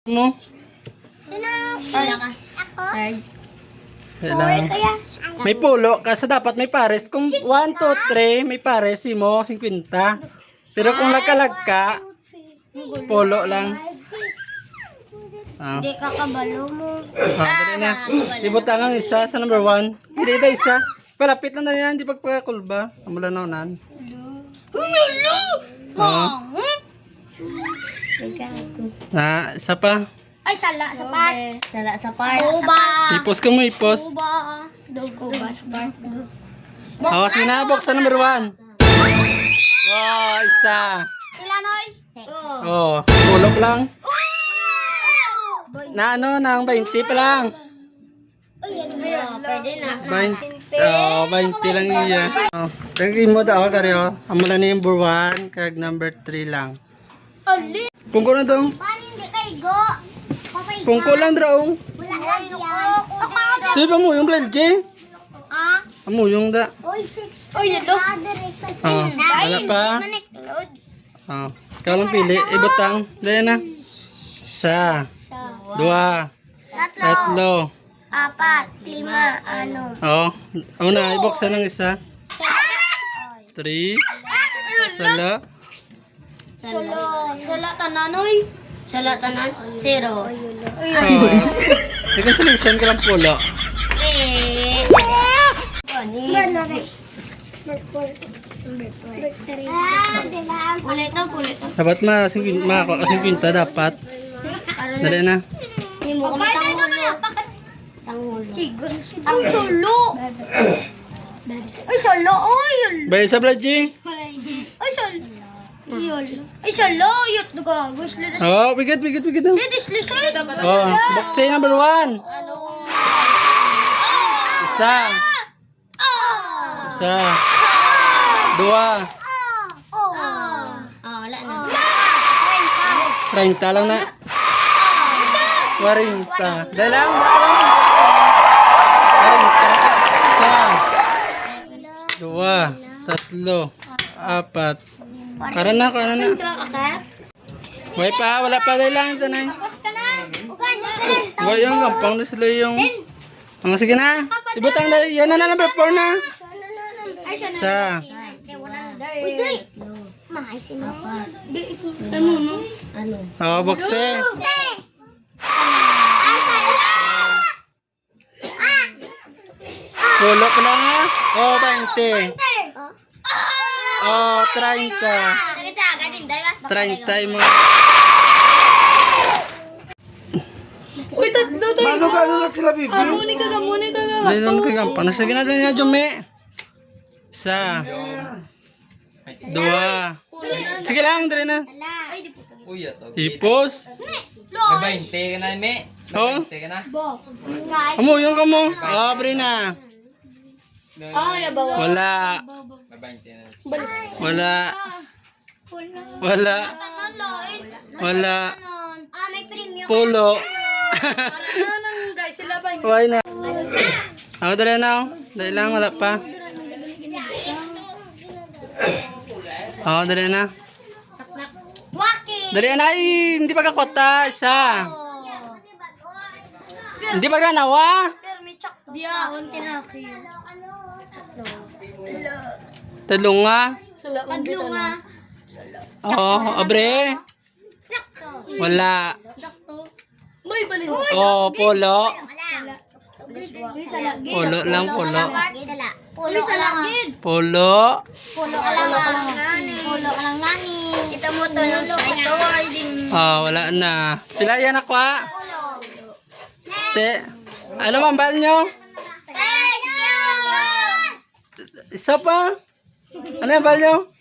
Mo? Ako? Kailangan. May pulo kasi dapat may pares. Kung 1, 2, 3 may pares mo 50. Pero kung lagkalag ka, pulo lang. Ah. Hindi kakabalo mo. Dali na. Ibutang ang isa sa number 1. Hindi na isa. Palapit lang na yan. Di pagpakakulba. Amula na unan. Isa pa. Ay, sala sa part. Sala sa part. Kuba. Ipos ka mo, ipos. Kuba. Kuba sa part. Sinabok sa number 1. Wow, isa. Ilanoy? Pulok lang. Na ano, nang 20 pa lang. Pwede na. 20 lang iya. Tagin mo daw, karyo. Amula na yung number 1, kag number 3 lang. Pungko na dong. Paano hindi kayo go? Pungko lang daw. Wala lang yan. Steve, amo yung blade, J. Ah? Amo yung da. Oy, 6. Oy, yun. Wala pa. Ikaw lang pili. Ibutang. Dahil na. Isa. 2. 3. 4, 5, Una, ibuksan ng isa. 3. Sala. Sala tananoy. Sala tanan. 0. Reconciliation ka lang pulo. Ulit. Dapat makakwinta dapat. Dali na. Hindi mo kami tangulo. Ay, solo. Ay, solo. Bayan sa blood, G. Ay, solo. Ay, solo. Yut, duga. Gusto na siya. Bigat. Si Dislisay. Boxay number 1. Isa. 2. Wala na. 30 lang na. 40. Dahil lang. 40. 1. 2. 3. 4. Kara na. Wala pa dahil lang ito na. Yung gampang na sila yung... sige na. Ibutang dahil. Yan na number 4 na. Isa. Bokse. Pulo pa lang ha. 20. 30. 30 mo. Uy, tatlo tayo. Mano na sila, bibi? Muni ka. Dahil nun kay gampang. Sige na din nga, Jume. Isa. 2. Sige lang, dali na. Ipos. May 20 ka na, me. Oh. 20 ka na. Yung kamo. Abre na. Ay, abawa. Wala. May 20 na. Wala. May premium. Pulo. Guys, sila ba? Why na? Dali na. Dali lang, wala pa. Dali na. Waki. Dali na. Hindi pa kakota. Isa. Hindi pa ganawa. Diya, unti na kayo. Talong nga. Tadlo nga. Abre. Wala. May balin. Pulo. Wala. Pulo lang, pulo. Pulo sa lagid. Pulo. Pulo ka lang nani. Kita mo to yung size awarding. Wala na. Pila yan ako ha? Ano mambal nyo? Thank you! Isa pa? Ano yung bal nyo?